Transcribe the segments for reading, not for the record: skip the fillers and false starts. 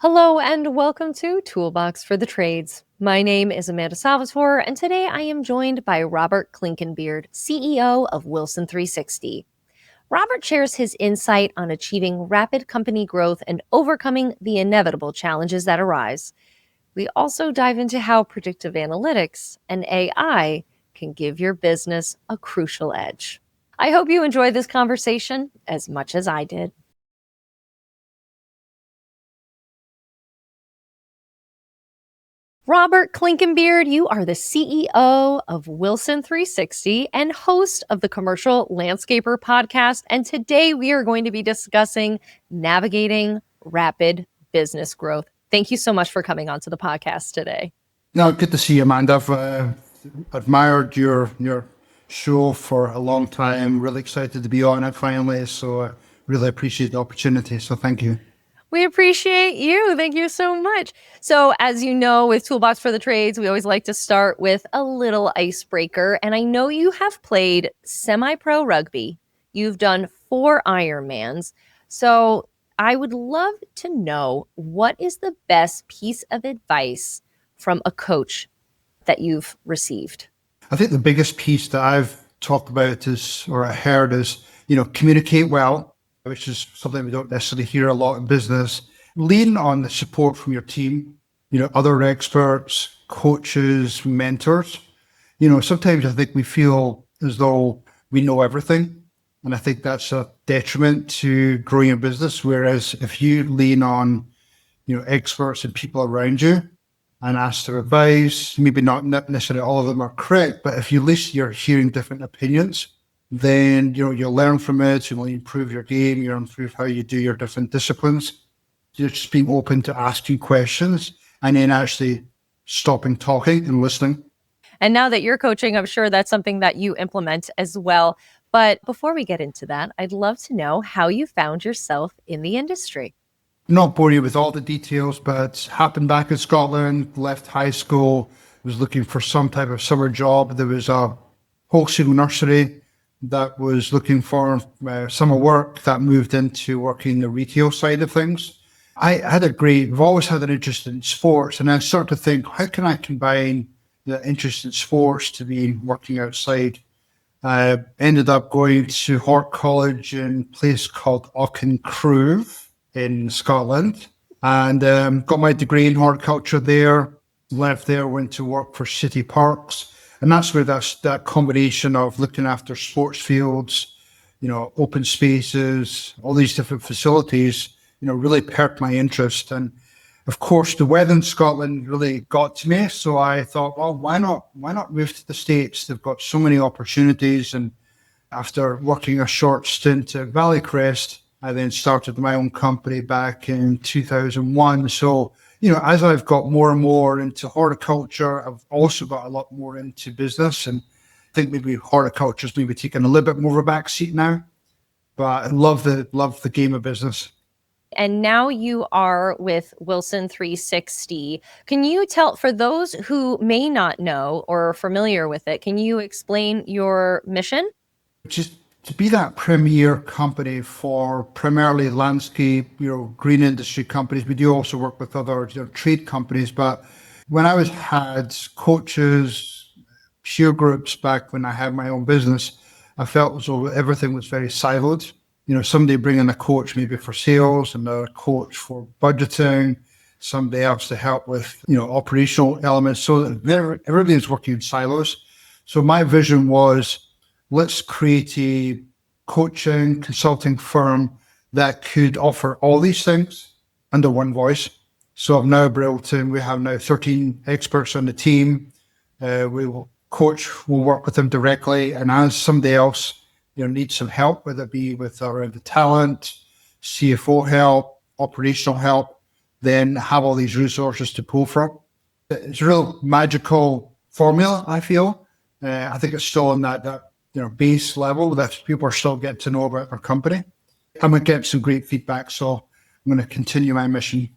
Hello and welcome to Toolbox for the Trades. My name is Amanda Salvatore, and today I am joined by Robert Clinkenbeard, CEO of Wilson 360. Robert shares his insight on achieving rapid company growth and overcoming the inevitable challenges that arise. We also dive into how predictive analytics and AI can give your business a crucial edge. I hope you enjoy this conversation as much as I did. Robert Clinkenbeard, you are the CEO of Wilson 360 and host of the Commercial Landscaper podcast. And today we are going to be discussing navigating rapid business growth. Thank you so much for coming onto the podcast today. No, good to see you, Amanda. I've admired your show for a long time. Really excited to be on it finally. So I really appreciate the opportunity. So thank you. We appreciate you. Thank you so much. So as you know, with Toolbox for the Trades, we always like to start with a little icebreaker. And I know you have played semi-pro rugby. You've done 4 Ironmans. So I would love to know, what is the best piece of advice from a coach that you've received? I think the biggest piece that I've talked about I heard is, communicate well, which is something we don't necessarily hear a lot in business. Lean on the support from your team, other experts, coaches, mentors. Sometimes I think we feel as though we know everything. And I think that's a detriment to growing a business. Whereas if you lean on, experts and people around you and ask their advice, maybe not necessarily all of them are correct, but if at least you're hearing different opinions, then you'll learn from it, you'll improve your game, you'll improve how you do your different disciplines. You're just being open to asking questions and then actually stopping talking and listening. And now that you're coaching, I'm sure that's something that you implement as well. But before we get into that, I'd love to know how you found yourself in the industry. Not bore you with all the details, but happened back in Scotland, left high school, was looking for some type of summer job. There was a wholesale nursery that was looking for summer work that moved into working the retail side of things. I've always had an interest in sports, and I started to think, how can I combine the interest in sports to be working outside? I ended up going to Hort College in a place called Auchincruive in Scotland, and got my degree in horticulture there, left there, went to work for City Parks. And that's where that combination of looking after sports fields, open spaces, all these different facilities, really perked my interest. And of course, the weather in Scotland really got to me. So I thought, well, why not move to the States? They've got so many opportunities. And after working a short stint at Valley Crest, I then started my own company back in 2001. So as I've got more and more into horticulture, I've also got a lot more into business. And I think maybe horticulture's maybe taking a little bit more of a back seat now. But I love the game of business. And now you are with Wilson 360. Can you tell, for those who may not know or are familiar with it, can you explain your mission? Just to be that premier company for primarily landscape, green industry companies. We do also work with other trade companies, but when I had coaches, peer groups back when I had my own business, I felt as though everything was very siloed. Somebody bring in a coach maybe for sales, another coach for budgeting, somebody else to help with operational elements, so that everybody's working in silos. So my vision was, let's create a coaching consulting firm that could offer all these things under one voice. So I've now we have now 13 experts on the team. We'll work with them directly. And as somebody else, needs some help, whether it be with around the talent, CFO help, operational help, then have all these resources to pull from. It's a real magical formula, I feel. I think it's still on that base level that people are still getting to know about our company. I'm going to get some great feedback, so I'm going to continue my mission.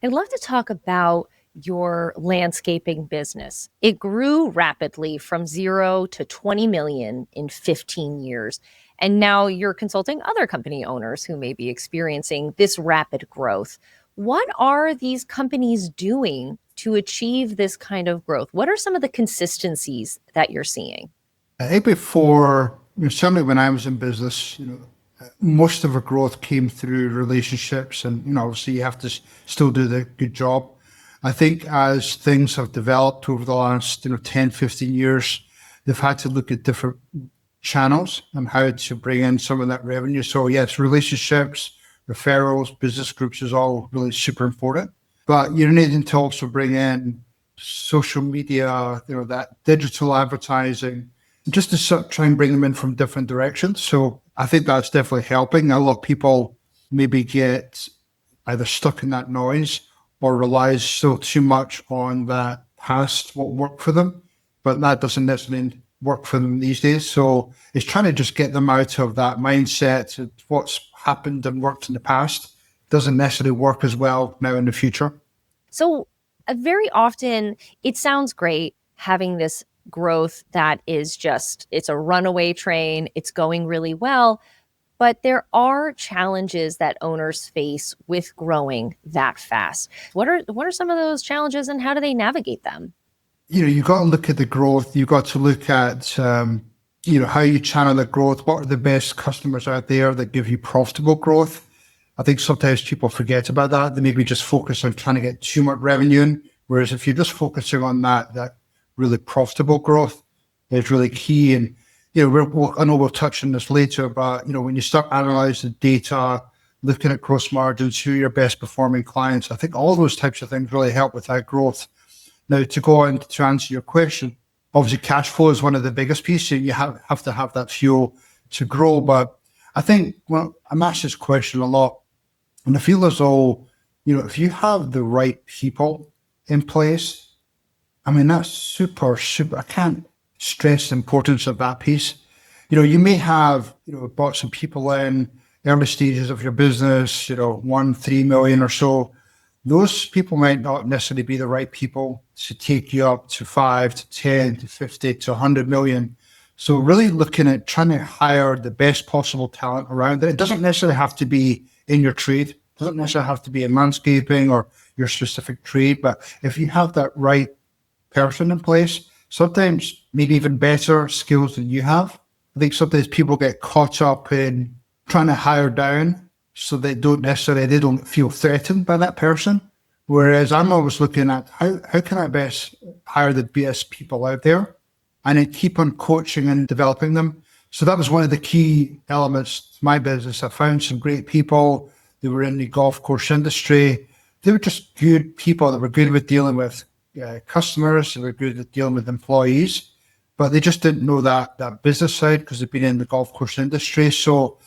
I'd love to talk about your landscaping business. It grew rapidly from 0 to 20 million in 15 years. And now you're consulting other company owners who may be experiencing this rapid growth. What are these companies doing to achieve this kind of growth? What are some of the consistencies that you're seeing? I think before, certainly when I was in business, most of our growth came through relationships, and obviously you have to still do the good job. I think as things have developed over the last 10, 15 years, they've had to look at different channels and how to bring in some of that revenue. So yes, relationships, referrals, business groups is all really super important. But you're needing to also bring in social media, that digital advertising, just to sort of try and bring them in from different directions. So I think that's definitely helping. A lot of people maybe get either stuck in that noise or relies so too much on that past what worked for them, but that doesn't necessarily work for them these days. So it's trying to just get them out of that mindset. What's happened and worked in the past doesn't necessarily work as well now in the future. So, very often it sounds great having this growth that is just, it's a runaway train, it's going really well. But there are challenges that owners face with growing that fast. What are some of those challenges and how do they navigate them? You've got to look at the growth. You've got to look at, how you channel the growth. What are the best customers out there that give you profitable growth? I think sometimes people forget about that. They maybe just focus on trying to get too much revenue in. Whereas if you're just focusing on that really profitable growth is really key. And, I know we'll touch on this later, but, when you start analyzing data, looking at gross margins, who are your best performing clients, I think all those types of things really help with that growth. Now, to go on to answer your question, obviously cash flow is one of the biggest pieces. You have to have that fuel to grow. But I think, I'm asked this question a lot, and I feel as though, if you have the right people in place, I mean, that's super, super, I can't stress the importance of that piece. You may have, brought some people in early stages of your business, 1, 3 million or so. Those people might not necessarily be the right people to take you up to 5 to 10 to 50 to 100 million. So really looking at trying to hire the best possible talent around it. It doesn't necessarily have to be in your trade. It doesn't necessarily have to be in landscaping or your specific trade. But if you have that right person in place, sometimes maybe even better skills than you have. I think sometimes people get caught up in trying to hire down so they don't feel threatened by that person. Whereas I'm always looking at how can I best hire the best people out there and then keep on coaching and developing them. So that was one of the key elements to my business. I found some great people. They were in the golf course industry. They were just good people that were good with dealing with customers. They were good at dealing with employees, but they just didn't know that business side because they've been in the golf course industry. So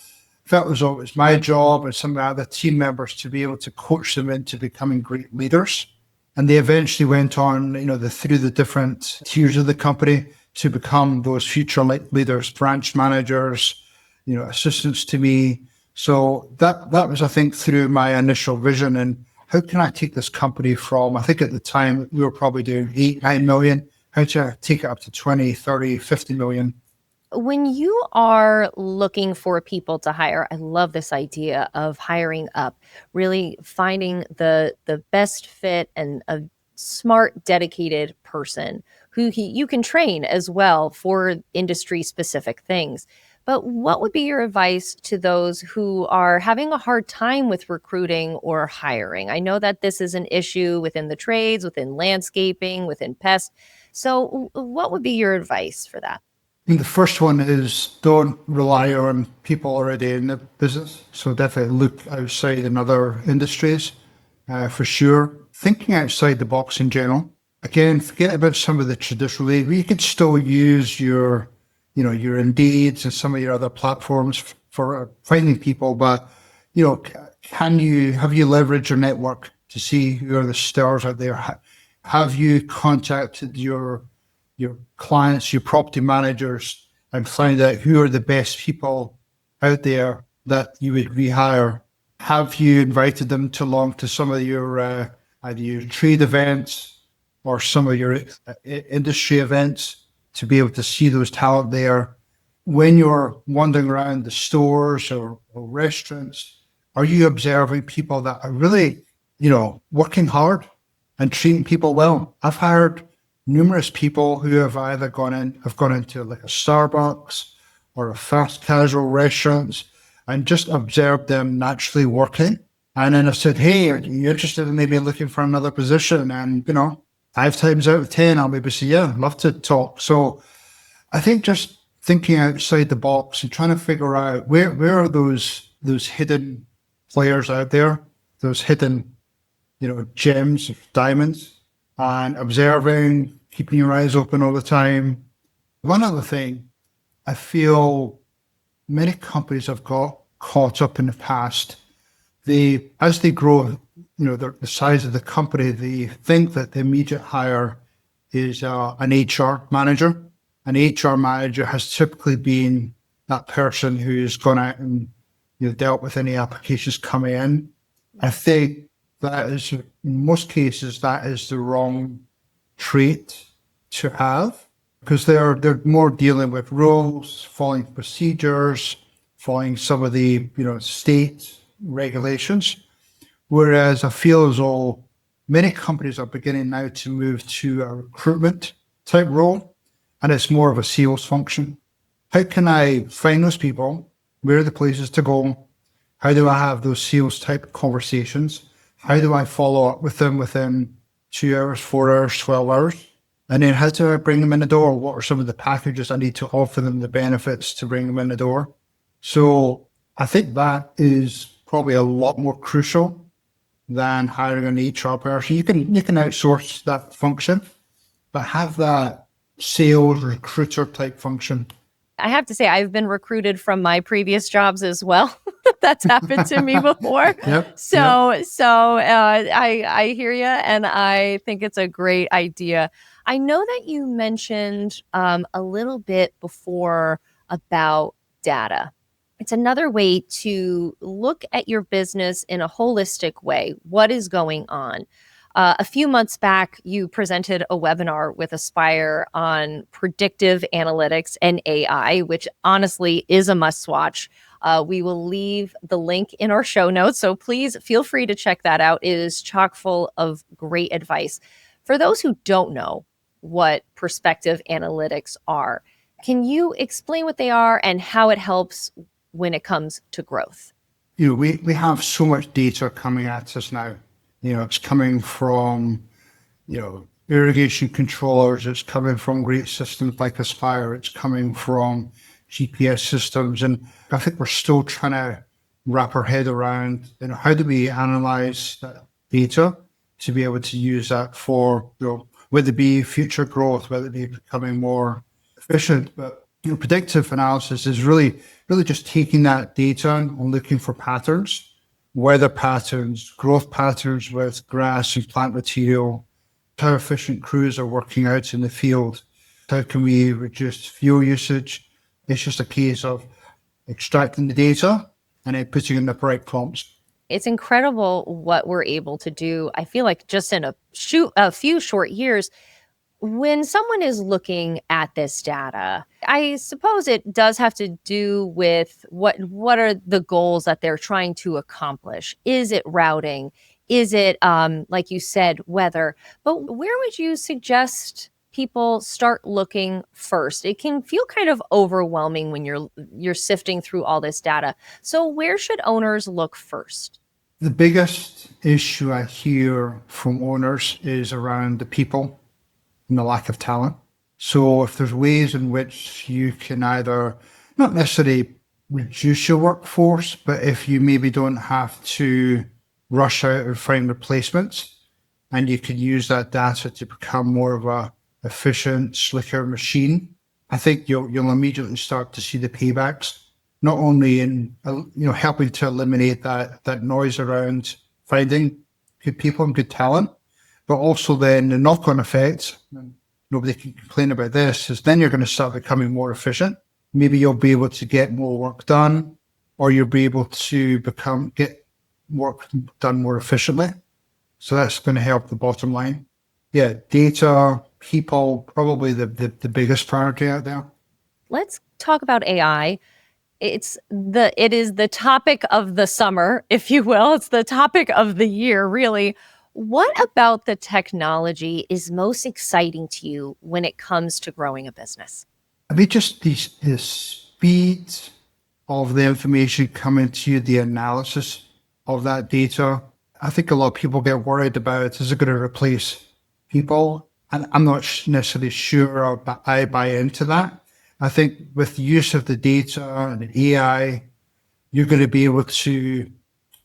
I felt as though it was my job and some of the other team members to be able to coach them into becoming great leaders. And they eventually went on, through the different tiers of the company to become those future leaders, branch managers, assistants to me. So that was, I think, through my initial vision and how can I take this company from, I think at the time we were probably doing 8, 9 million, how to take it up to 20, 30, 50 million. When you are looking for people to hire, I love this idea of hiring up, really finding the best fit and a smart, dedicated person who you can train as well for industry specific things. But what would be your advice to those who are having a hard time with recruiting or hiring? I know that this is an issue within the trades, within landscaping, within pest. So what would be your advice for that? I think the first one is don't rely on people already in the business. So definitely look outside in other industries for sure. Thinking outside the box in general. Again, forget about some of the traditional. You could still use your Indeeds and some of your other platforms for finding people, but have you leveraged your network to see who are the stars out there? Have you contacted your clients, your property managers, and find out who are the best people out there that you would rehire? Have you invited them along to some of your either your trade events or some of your industry events to be able to see those talent there? When you're wandering around the stores or restaurants, are you observing people that are really working hard and treating people well. I've hired numerous people who have either gone into like a Starbucks or a fast casual restaurant and just observed them naturally working. And then I've said, hey, are you interested in maybe looking for another position? And, 5 times out of 10, I'll maybe say, yeah, I'd love to talk. So I think just thinking outside the box and trying to figure out where are those hidden players out there, those hidden, gems, diamonds, and observing, keeping your eyes open all the time. One other thing, I feel many companies have got caught up in the past. As they grow, the size of the company, they think that the immediate hire is an HR manager. An HR manager has typically been that person who's gone out and dealt with any applications coming in. I think that is, in most cases, that is the wrong trait to have, because they're more dealing with rules, following procedures, following some of the state regulations. Whereas I feel as though many companies are beginning now to move to a recruitment type role, and it's more of a sales function. How can I find those people? Where are the places to go? How do I have those sales type conversations? How do I follow up with them within 2 hours, 4 hours, 12 hours? And then how do I bring them in the door? What are some of the packages I need to offer them, the benefits to bring them in the door? So I think that is probably a lot more crucial than hiring an HR person. You can outsource that function, but have that sales recruiter type function. I have to say, I've been recruited from my previous jobs as well. That's happened to me before. Yep. I hear you, and I think it's a great idea. I know that you mentioned a little bit before about data. It's another way to look at your business in a holistic way. What is going on? A few months back, you presented a webinar with Aspire on predictive analytics and AI, which honestly is a must-watch. We will leave the link in our show notes, so please feel free to check that out. It is chock full of great advice. For those who don't know what perspective analytics are, can you explain what they are and how it helps when it comes to growth? We have so much data coming at us now. It's coming from, irrigation controllers. It's coming from great systems like Aspire. It's coming from GPS systems. And I think we're still trying to wrap our head around, how do we analyze that data to be able to use that for, whether it be future growth, whether it be becoming more efficient. But, predictive analysis is really just taking that data and looking for patterns. Weather patterns, growth patterns with grass and plant material, how efficient crews are working out in the field, how can we reduce fuel usage. It's just a case of extracting the data and then putting in the right prompts. It's incredible what we're able to do. I feel like just in a few short years, when someone is looking at this data, I suppose it does have to do with what are the goals that they're trying to accomplish. Is it routing? Is it, like you said, weather? But where would you suggest people start looking first? It can feel kind of overwhelming when you're sifting through all this data. So where should owners look first? The biggest issue I hear from owners is around the people and the lack of talent. So if there's ways in which you can either not necessarily reduce your workforce, but if you maybe don't have to rush out and find replacements, and you can use that data to become more of a efficient, slicker machine, I think you'll immediately start to see the paybacks, not only in helping to eliminate that noise around finding good people and good talent, but also then the knock-on effect, nobody can complain about this, is then you're going to start becoming more efficient. Maybe you'll be able to get more work done, or you'll be able to get work done more efficiently. So that's going to help the bottom line. Yeah, data, people, probably the biggest priority out there. Let's talk about AI. It is the topic of the summer, if you will. It's the topic of the year, really. What about the technology is most exciting to you when it comes to growing a business? I mean, just the speed of the information coming to you, the analysis of that data. I think a lot of people get worried about, is it going to replace people? And I'm not necessarily sure I buy into that. I think with the use of the data and the AI, you're going to be able to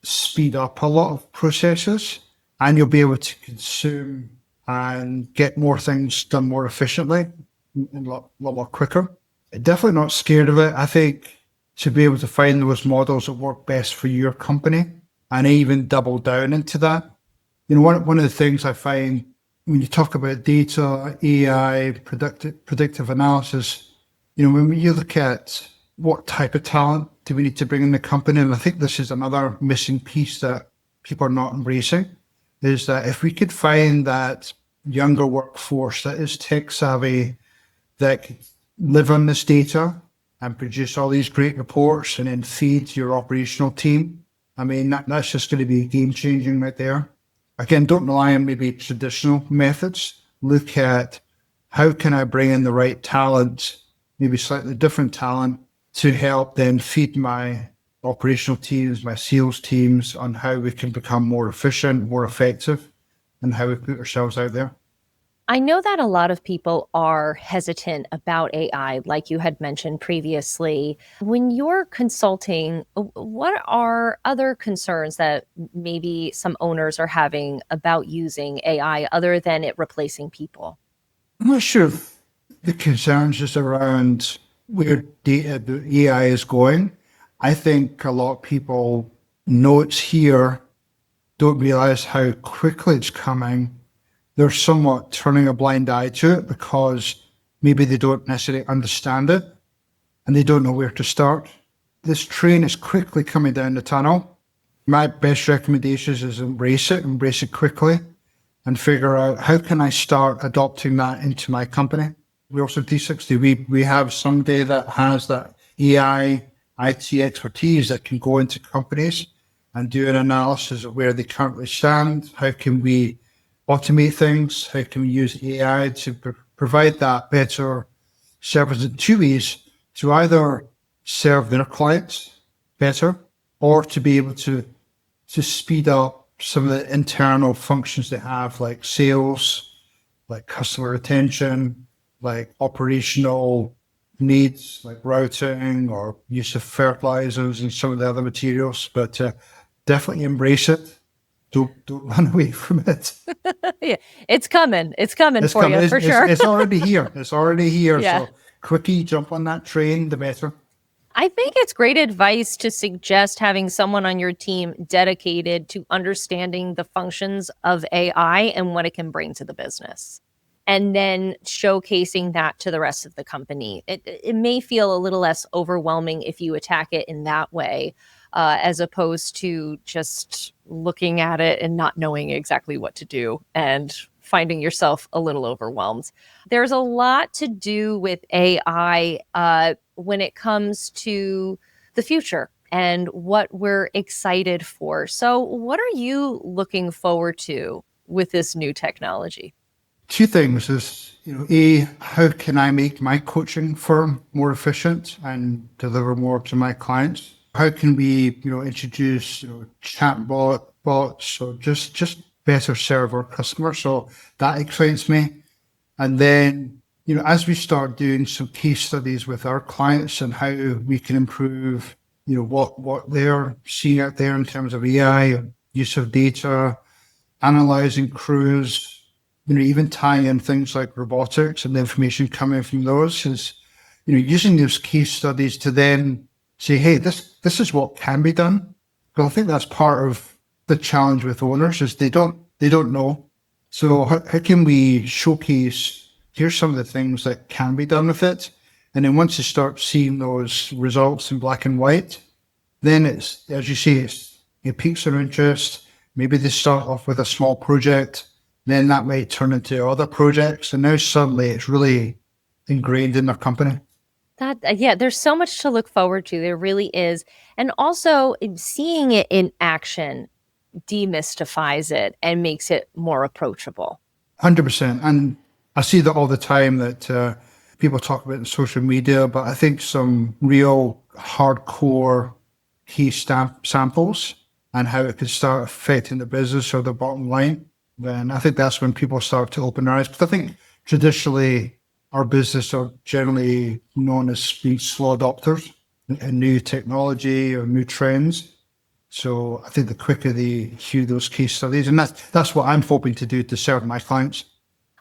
speed up a lot of processes, and you'll be able to consume and get more things done more efficiently and lot more quicker. Definitely not scared of it. I think to be able to find those models that work best for your company and even double down into that. You know, one of the things I find when you talk about data, AI, predictive analysis, you know, when you look at what type of talent do we need to bring in the company, and I think this is another missing piece that people are not embracing, is that if we could find that younger workforce that is tech savvy, that could live on this data and produce all these great reports and then feed your operational team, I mean, that's just going to be game changing right there. Again, don't rely on maybe traditional methods. Look at how can I bring in the right talent, maybe slightly different talent, to help then feed my operational teams, my sales teams on how we can become more efficient, more effective, and how we put ourselves out there. I know that a lot of people are hesitant about AI, like you had mentioned previously. When you're consulting, what are other concerns that maybe some owners are having about using AI other than it replacing people? I'm not sure if the concerns is around where data, the AI is going. I think a lot of people know it's here, don't realize how quickly it's coming. They're somewhat turning a blind eye to it because maybe they don't necessarily understand it and they don't know where to start. This train is quickly coming down the tunnel. My best recommendations is embrace it quickly, and figure out how can I start adopting that into my company. We also 360, we have somebody that has that AI, IT expertise that can go into companies and do an analysis of where they currently stand. How can we automate things? How can we use AI to provide that better service in two ways, to either serve their clients better or to be able to speed up some of the internal functions they have, like sales, like customer retention, like operational needs, like routing or use of fertilizers and some of the other materials. But definitely embrace it. Don't run away from it. Yeah, it's coming. It's coming It's for coming. you for sure. It's already here. It's already here. Yeah. So quickly jump on that train, the better. I think it's great advice to suggest having someone on your team dedicated to understanding the functions of AI and what it can bring to the business, and then showcasing that to the rest of the company. It may feel a little less overwhelming if you attack it in that way, as opposed to just looking at it and not knowing exactly what to do and finding yourself a little overwhelmed. There's a lot to do with AI when it comes to the future and what we're excited for. So, what are you looking forward to with this new technology? Two things is, you know, A, how can I make my coaching firm more efficient and deliver more to my clients? How can we, you know, introduce, you know, chatbot bots or just better serve our customers? So that excites me. And then, you know, as we start doing some case studies with our clients and how we can improve, you know, what they're seeing out there in terms of AI, use of data, analyzing crews, you know, even tying in things like robotics and the information coming from those is, you know, using those case studies to then say, hey, this is what can be done. But I think that's part of the challenge with owners is they don't know. So how can we showcase, here's some of the things that can be done with it. And then once you start seeing those results in black and white, then it's, as you say, it piques their interest. Maybe they start off with a small project, then that might turn into other projects. And now suddenly it's really ingrained in their company. Yeah, there's so much to look forward to. There really is. And also seeing it in action demystifies it and makes it more approachable. 100%. And I see that all the time that people talk about it in social media, but I think some real hardcore key samples and how it could start affecting the business or the bottom line, then I think that's when people start to open their eyes. Because I think traditionally our business are generally known as being slow adopters in new technology or new trends. So I think the quicker they hear those case studies, and that's what I'm hoping to do to serve my clients.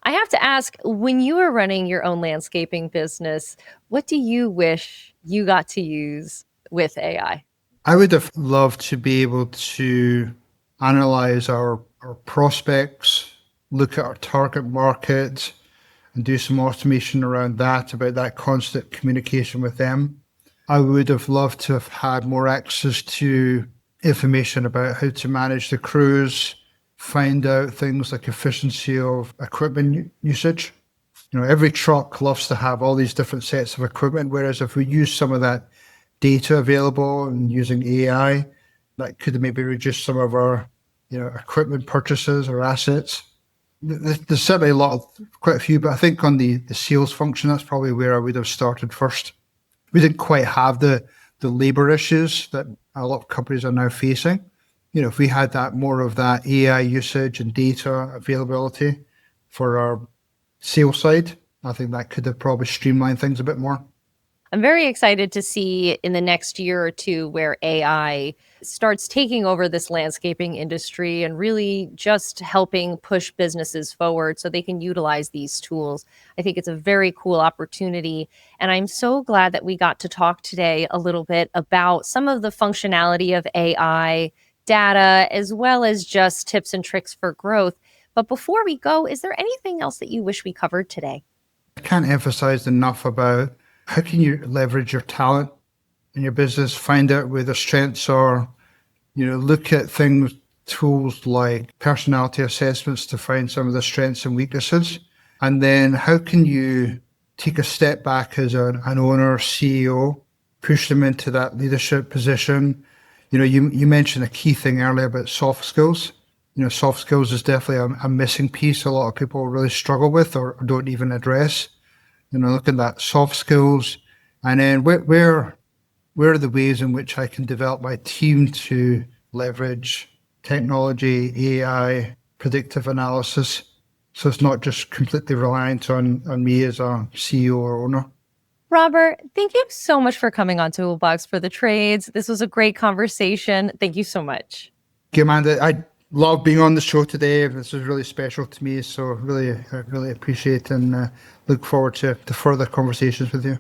I have to ask, when you were running your own landscaping business, what do you wish you got to use with AI? I would have loved to be able to analyze our prospects, look at our target market, and do some automation around that, about that constant communication with them. I would have loved to have had more access to information about how to manage the crews, find out things like efficiency of equipment usage. Every truck loves to have all these different sets of equipment, whereas if we use some of that data available and using AI, that could maybe reduce some of our, equipment purchases or assets. There's certainly quite a few, but I think on the sales function, that's probably where I would have started first. We didn't quite have the labor issues that a lot of companies are now facing. If we had that more of that AI usage and data availability for our sales side, I think that could have probably streamlined things a bit more. I'm very excited to see in the next year or two where AI starts taking over this landscaping industry and really just helping push businesses forward so they can utilize these tools. I think it's a very cool opportunity. And I'm so glad that we got to talk today a little bit about some of the functionality of AI, data, as well as just tips and tricks for growth. But before we go, is there anything else that you wish we covered today? I can't emphasize enough about how can you leverage your talent in your business, find out where the strengths are, look at things, tools like personality assessments to find some of the strengths and weaknesses. And then how can you take a step back as an owner, CEO, push them into that leadership position. You mentioned a key thing earlier about soft skills. Soft skills is definitely a missing piece a lot of people really struggle with or don't even address. Look at that soft skills, and then where are the ways in which I can develop my team to leverage technology, AI, predictive analysis, so it's not just completely reliant on me as a CEO or owner. Robert, thank you so much for coming on Toolbox for the Trades. This was a great conversation. Thank you so much. Okay, Amanda, I love being on the show today. This is really special to me, so really appreciate and look forward to further conversations with you.